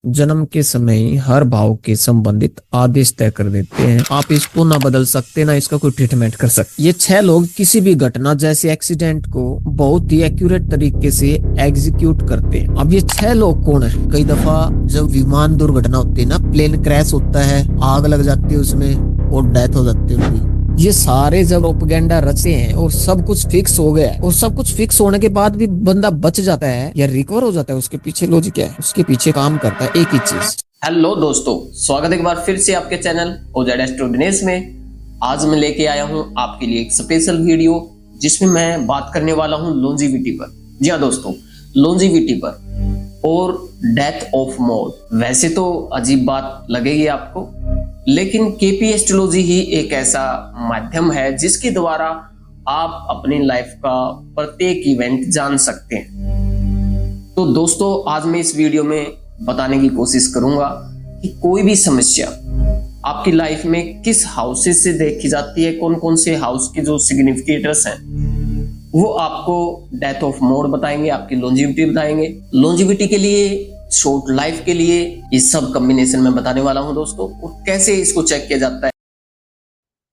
जन्म के समय ही हर भाव के संबंधित आदेश तय कर देते हैं। आप इसको ना बदल सकते ना इसका कोई ट्रीटमेंट कर सकते। ये 6 लोग किसी भी घटना जैसे एक्सीडेंट को बहुत ही एक्यूरेट तरीके से एग्जीक्यूट करते हैं। अब ये 6 लोग कौन है? कई दफा जब विमान दुर्घटना होती है ना, प्लेन क्रैश होता है, आग लग जाती है उसमें और डेथ हो जाती है उनकी, ये सारे जब प्रोपेगेंडा रचे हैं और सब कुछ फिक्स हो गया है और सब कुछ फिक्स होने के बाद भी बंदा बच जाता है या रिकवर हो जाता है, उसके पीछे लॉजिक क्या है? उसके पीछे काम करता है एक ही चीज। हेलो दोस्तों, स्वागत है एक बार फिर से आपके चैनल ओजेड एस्ट्रो दिनेश में। आज मैं लेके आया हूं आपके लिए एक स्पेशल वीडियो जिसमें मैं बात करने वाला हूं लॉन्जिविटी पर। जी हाँ दोस्तों, लॉन्जिविटी पर और डेथ ऑफ मोड। वैसे तो अजीब बात लगेगी आपको, लेकिन केपी एस्ट्रोलॉजी ही एक ऐसा माध्यम है जिसके द्वारा आप अपनी लाइफ का प्रत्येक इवेंट जान सकते हैं। तो दोस्तों, आज मैं इस वीडियो में बताने की कोशिश करूंगा कि कोई भी समस्या आपकी लाइफ में किस हाउसेस से देखी जाती है, कौन कौन से हाउस के जो सिग्निफिकेटर्स हैं वो आपको डेथ ऑफ मोड बताएंगे, आपकी लॉन्जिविटी बताएंगे। लॉन्जिविटी के लिए, शॉर्ट लाइफ के लिए ये सब कॉम्बिनेशन में बताने वाला हूं दोस्तों, और कैसे इसको चेक किया जाता है।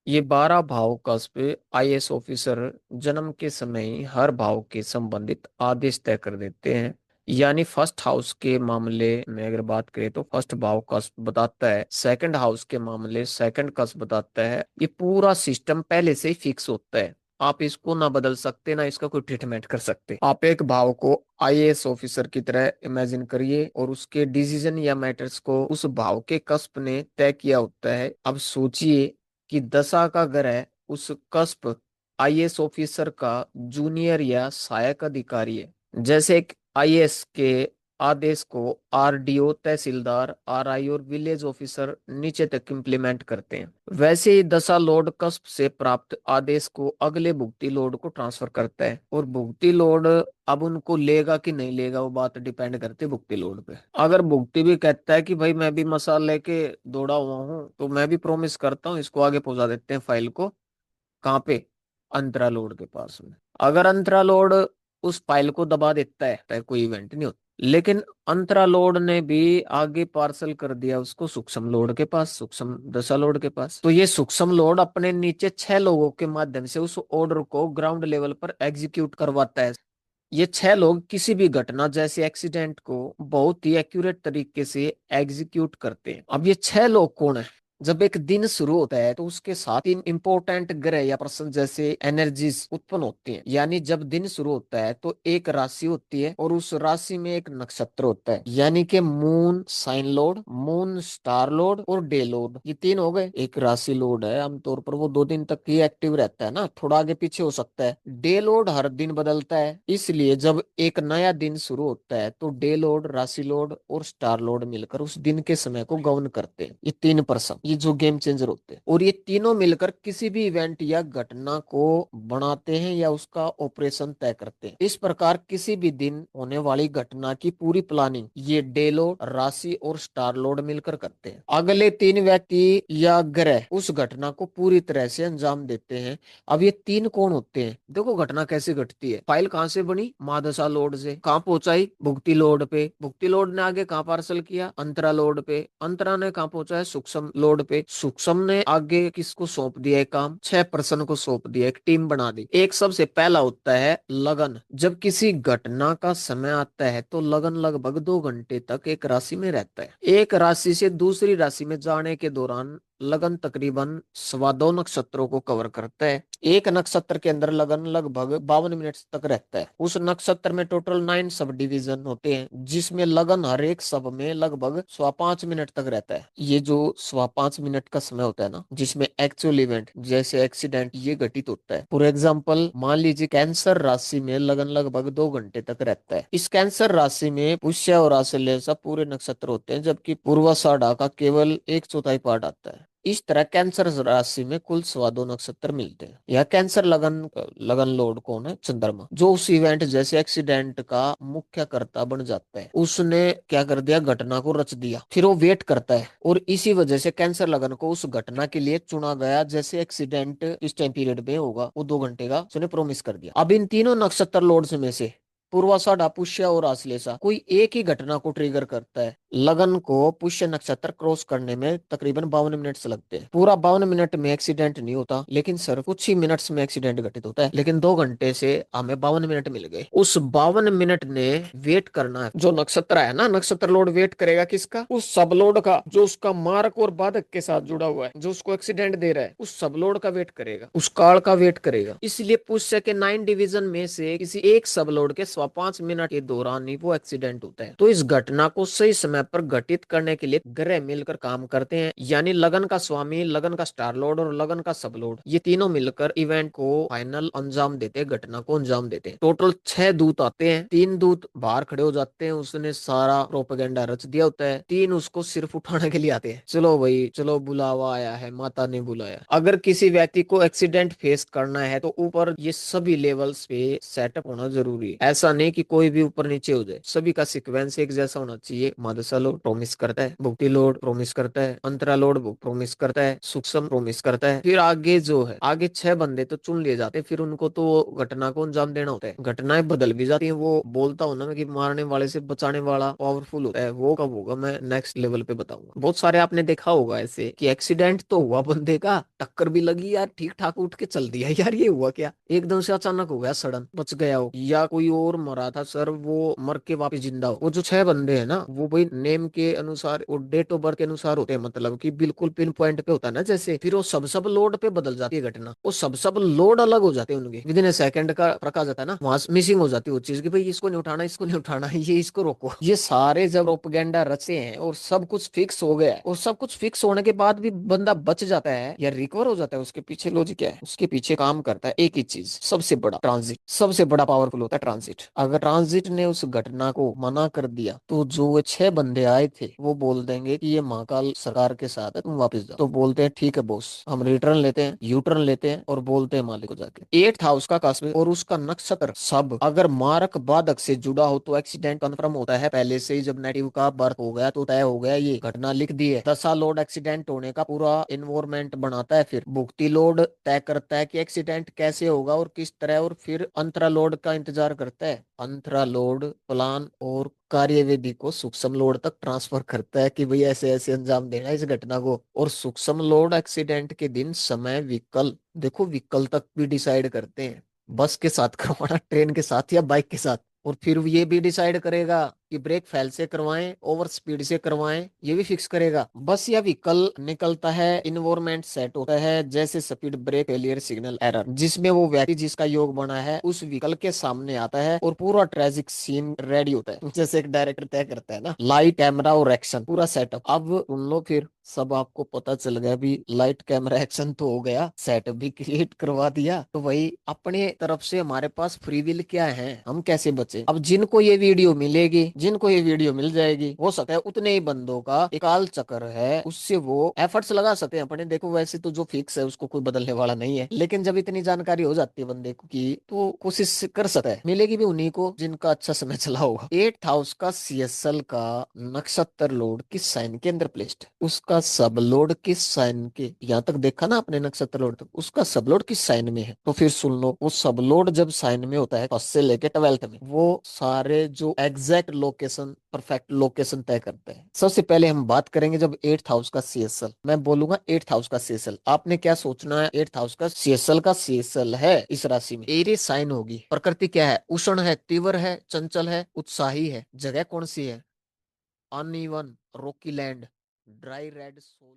ये 12 भाव कस्प आईएएस ऑफिसर जन्म के समय ही हर भाव के संबंधित आदेश तय कर देते हैं। यानी फर्स्ट हाउस के मामले में अगर बात करें तो फर्स्ट भाव कस्प बताता है, सेकंड हाउस के मामले सेकंड कस्प बताता है। ये पूरा सिस्टम पहले से ही फिक्स होता है। आप इसको ना बदल सकते ना इसका कोई ट्रीटमेंट कर सकते। आप एक भाव को आईएएस ऑफिसर की तरह इमेजिन करिए और उसके डिसीजन या मैटर्स को उस भाव के कस्प ने तय किया होता है। अब सोचिए कि दशा का ग्रह उस कस्प आईएएस ऑफिसर का जूनियर या सहायक अधिकारी है। जैसे एक आईएएस के आदेश को आरडीओ, तहसीलदार, आरआई और विलेज ऑफिसर नीचे तक इम्प्लीमेंट करते हैं, वैसे ही दशा लॉर्ड कस्प से प्राप्त आदेश को अगले भुगती लॉर्ड को ट्रांसफर करता है। और भुगती लॉर्ड अब उनको लेगा कि नहीं लेगा वो बात डिपेंड करती है भुगती लॉर्ड पे। अगर भुगती भी कहता है कि भाई मैं भी मसाला लेके दौड़ा हुआ हूँ तो मैं भी प्रॉमिस करता हूँ इसको आगे पहुंचा देते हैं फाइल को। कहाँ पे? अंतरा लोड के पास में। अगर अंतरा लोड उस फाइल को दबा देता है तो कोई इवेंट नहीं होता। लेकिन अंतरा लोड ने भी आगे पार्सल कर दिया उसको सूक्ष्म लोड के पास, सूक्ष्म दशा लोड के पास। तो ये सूक्ष्म लोड अपने नीचे 6 लोगों के माध्यम से उस ऑर्डर को ग्राउंड लेवल पर एग्जीक्यूट करवाता है। ये 6 लोग किसी भी घटना जैसे एक्सीडेंट को बहुत ही एक्यूरेट तरीके से एग्जीक्यूट करते हैं। अब ये 6 लोग कौन है? जब एक दिन शुरू होता है तो उसके साथ तीन इंपॉर्टेंट ग्रह या प्रश्न जैसे एनर्जीज उत्पन्न होती हैं। यानी जब दिन शुरू होता है तो एक राशि होती है और उस राशि में एक नक्षत्र होता है। यानी कि moon sign lord, moon star lord और डे लोड, ये तीन हो गए। एक राशि लोड है, आमतौर पर वो 2 दिन तक ही एक्टिव रहता है ना, थोड़ा आगे पीछे हो सकता है। डे लोड हर दिन बदलता है, इसलिए जब एक नया दिन शुरू होता है तो डे लोड, राशि लोड और स्टार लोड मिलकर उस दिन के समय को गवर्न करते हैं। ये तीन पर्सन, ये जो गेम चेंजर होते हैं, और ये तीनों मिलकर किसी भी इवेंट या घटना को बनाते हैं या उसका ऑपरेशन तय करते हैं। इस प्रकार किसी भी दिन होने वाली घटना की पूरी प्लानिंग ये डे लोड, राशि और स्टार लोड मिलकर करते हैं। अगले तीन व्यक्ति या ग्रह उस घटना को पूरी तरह से अंजाम देते हैं। अब ये तीन कौन होते हैं? देखो घटना कैसे घटती है। फाइल कहाँ से बनी? महादशा लोड से। कहाँ पहुंचाई? भुगती लोड पे। भुगती लोड ने आगे कहाँ पार्सल किया? अंतरा लोड पे। अंतरा ने कहाँ पहुंचाया? सूक्ष्म लोड पे। सूक्ष्म ने आगे किसको सौंप दिया काम? 6 पर्सन को सौंप दिया, एक टीम बना दी। एक सबसे पहला होता है लगन। जब किसी घटना का समय आता है तो लगन लगभग 2 घंटे तक एक राशि में रहता है। एक राशि से दूसरी राशि में जाने के दौरान लगन तकरीबन 2.25 नक्षत्रों को कवर करता है। एक नक्षत्र के अंदर लगन लगभग 52 मिनट तक रहता है। उस नक्षत्र में टोटल 9 सब डिवीजन होते हैं, जिसमें लगन हर एक सब में लगभग 5.25 मिनट तक रहता है। ये जो 5.25 मिनट का समय होता है ना, जिसमें एक्चुअल इवेंट जैसे एक्सीडेंट ये घटित होता है। फॉर एग्जाम्पल मान लीजिए कैंसर राशि में लगन लगभग 2 घंटे तक रहता है। इस कैंसर राशि में पुष्य और आश्लेषा पूरे नक्षत्र होते हैं, जबकि पूर्वाषाढ़ा का केवल 1/4 पार्ट आता है। इस तरह कैंसर राशि में कुल 2.25 नक्षत्र मिलते हैं। यह कैंसर लगन लगन लोड कौन है? चंद्रमा, जो उस इवेंट जैसे एक्सीडेंट का मुख्य कर्ता बन जाता है। उसने क्या कर दिया? घटना को रच दिया, फिर वो वेट करता है और इसी वजह से कैंसर लगन को उस घटना के लिए चुना गया। जैसे एक्सीडेंट इस टाइम पीरियड में होगा वो 2 घंटे का उसने प्रोमिस कर दिया। अब इन तीनों नक्षत्र लॉर्ड्स में से पूर्वाषाढ़, पुष्य और आश्लेषा कोई एक ही घटना को ट्रिगर करता है। लगन को पुष्य नक्षत्र क्रॉस करने में तकरीबन 52 मिनट से लगते हैं। पूरा 52 मिनट में एक्सीडेंट नहीं होता, लेकिन सर कुछ ही मिनट्स में एक्सीडेंट घटित होता है। लेकिन 2 घंटे से हमें 52 मिनट मिल गए। उस 52 मिनट ने वेट करना है। जो नक्षत्र है ना, नक्षत्र लोड वेट करेगा किसका? उस सब लोड का, जो उसका मार्क और बाधक के साथ जुड़ा हुआ है, जो उसको एक्सीडेंट दे रहा है, उस सब लोड का वेट करेगा, उस काल का वेट करेगा। इसलिए पुष्य के 9 डिवीजन में से किसी एक सब लोड के 5.5 मिनट के दौरान ही वो एक्सीडेंट होता है। तो इस घटना को सही समय पर घटित करने के लिए ग्रह मिलकर काम करते हैं, यानी लगन का स्वामी, लगन का स्टार लोड और लगन का सब लोड, ये तीनों मिलकर इवेंट को फाइनल अंजाम देते हैं, घटना को अंजाम देते हैं। टोटल 6 दूत आते हैं। 3 दूत बाहर खड़े हो जाते हैं, उसने सारा प्रोपेगेंडा रच दिया होता है। 3 उसको सिर्फ उठाने के लिए आते हैं। चलो भाई चलो, बुलावा आया है, माता ने बुलाया। अगर किसी व्यक्ति को एक्सीडेंट फेस करना है तो ऊपर ये सभी लेवल्स पे सेटअप होना जरूरी है। ऐसा नहीं कि कोई भी ऊपर नीचे हो जाए, सभी का सीक्वेंस एक जैसा होना चाहिए। मदरसा लोड प्रोमिस करता है, भुक्ति लोड प्रोमिस करता है, अंतरा लोड प्रोमिस करता है, सूक्ष्म प्रोमिस करता है। फिर आगे जो है, आगे 6 बंदे तो चुन लिए जाते हैं, फिर उनको तो घटना को अंजाम देना होता है। घटनाएं बदल भी जाती हैं। वो बोलता हूं ना मैं कि मारने वाले से बचाने वाला पावरफुल होता है, वो कब होगा मैं नेक्स्ट लेवल पे बताऊंगा। बहुत सारे आपने देखा होगा ऐसे कि एक्सीडेंट तो हुआ बंदे का, टक्कर भी लगी यार, ठीक ठाक उठ के चल दिया यार, ये हुआ क्या? एकदम से अचानक हो गया, सडन बच गया हो, या कोई और मरा था सर, वो मर के वापस जिंदा हो। वो जो 6 बंदे हैं ना, वो भाई नेम के अनुसार और डेट ऑफ बर्थ के अनुसार होते हैं, मतलब कि बिल्कुल पिन पॉइंट पे होता है ना जैसे। फिर वो सब लोड पे बदल जाती है घटना, वो सब लोड अलग हो जाते हैं उनके, विद इन ए सेकंड का फर्क आ जाता है ना। वहां मिसिंग हो जाती है वो चीज कि भाई इसको नहीं उठाना, इसको नहीं उठाना, ये इसको रोको। ये सारे जब प्रोपेगेंडा रचे हैं और सब कुछ फिक्स हो गया है, और सब कुछ फिक्स होने के बाद भी बंदा बच जाता है या रिकवर हो जाता है, उसके पीछे लॉजिक क्या है? उसके पीछे काम करता है एक ही चीज, सबसे बड़ा ट्रांजिट। सबसे बड़ा पावरफुल होता है ट्रांजिट। अगर ट्रांजिट ने उस घटना को मना कर दिया तो जो वो 6 बंदे आए थे वो बोल देंगे कि ये महाकाल सरकार के साथ है, तुम वापस जाओ। तो बोलते हैं ठीक है बॉस, हम रिटर्न लेते हैं, यू टर्न लेते हैं, और बोलते हैं मालिक को जाके। 8th हाउस का कास्मिक और उसका नक्षत्र सब अगर मारक बाधक से जुड़ा हो तो एक्सीडेंट कंफर्म होता है पहले से ही। जब नेटिव का बर्थ हो गया तो तय हो गया, ये घटना लिख दी है। दशा लोड एक्सीडेंट होने का पूरा इन्वायरमेंट बनाता है। फिर भुक्ति लोड तय करता है कि एक्सीडेंट कैसे होगा और किस तरह, और फिर अंतरा लोड का इंतजार करता है। अंतरा लोड प्लान और कार्यविधि को सूक्ष्म लोड तक ट्रांसफर करता है कि भाई ऐसे ऐसे अंजाम देना है इस घटना को। और सूक्ष्म लोड एक्सीडेंट के दिन समय विकल्प, देखो विकल्प तक भी डिसाइड करते हैं, बस के साथ करवाना, ट्रेन के साथ या बाइक के साथ। और फिर ये भी डिसाइड करेगा कि ब्रेक फेल से करवाएं, ओवर स्पीड से करवाएं, ये भी फिक्स करेगा। बस या व्हीकल निकलता है, इन्वायरमेंट सेट होता है, जैसे speed brake failure signal error, जिसमें वो व्यक्ति जिसका योग बना है उस व्हीकल के सामने आता है और पूरा ट्रेजिक सीन रेडी होता है। जैसे एक डायरेक्टर तय करता है ना, लाइट कैमरा और एक्शन पूरा सेटअप। अब उन लोग फिर सब आपको पता चल गया भी, लाइट कैमरा एक्शन तो हो गया, सेटअप भी क्रिएट करवा दिया, तो वही अपने तरफ से हमारे पास फ्री विल क्या है, हम कैसे बचे। अब जिनको ये वीडियो मिलेगी, जिनको ये वीडियो मिल जाएगी, हो सकता है उतने ही बंदों का एक काल चक्र है, उससे वो एफर्ट्स लगा सकते हैं अपने। देखो वैसे तो जो फिक्स है उसको कोई बदलने वाला नहीं है, लेकिन जब इतनी जानकारी हो जाती है बंदे को की, तो कोशिश कर सकता है। मिलेगी भी उन्हीं को जिनका अच्छा समय चला होगा। 8th हाउस का सीएसएल का नक्षत्र लोड किस साइन के अंदर प्लेस्ड, उसका सब लोड किस साइन के, यहाँ तक देखा ना अपने नक्षत्र लोड तक, उसका सब लोड किस साइन में है। तो फिर सुन लो, वो सब लोड जब साइन में होता है फर्स्ट से लेके 12th में, वो सारे जो एग्जैक्ट लोकेशन, परफेक्ट लोकेशन तय करते हैं। सबसे पहले हम बात करेंगे जब 8th हाउस का सीएसएल, मैं बोलूंगा 8th हाउस का सीएसएल, आपने क्या सोचना है? 8th हाउस का सीएसएल का सीएसएल है इस राशि में, एरी साइन होगी। प्रकृति क्या है? उष्ण है, तीव्र है, चंचल है, उत्साही है। जगह कौन सी है? Uneven, rocky land, dry red soul.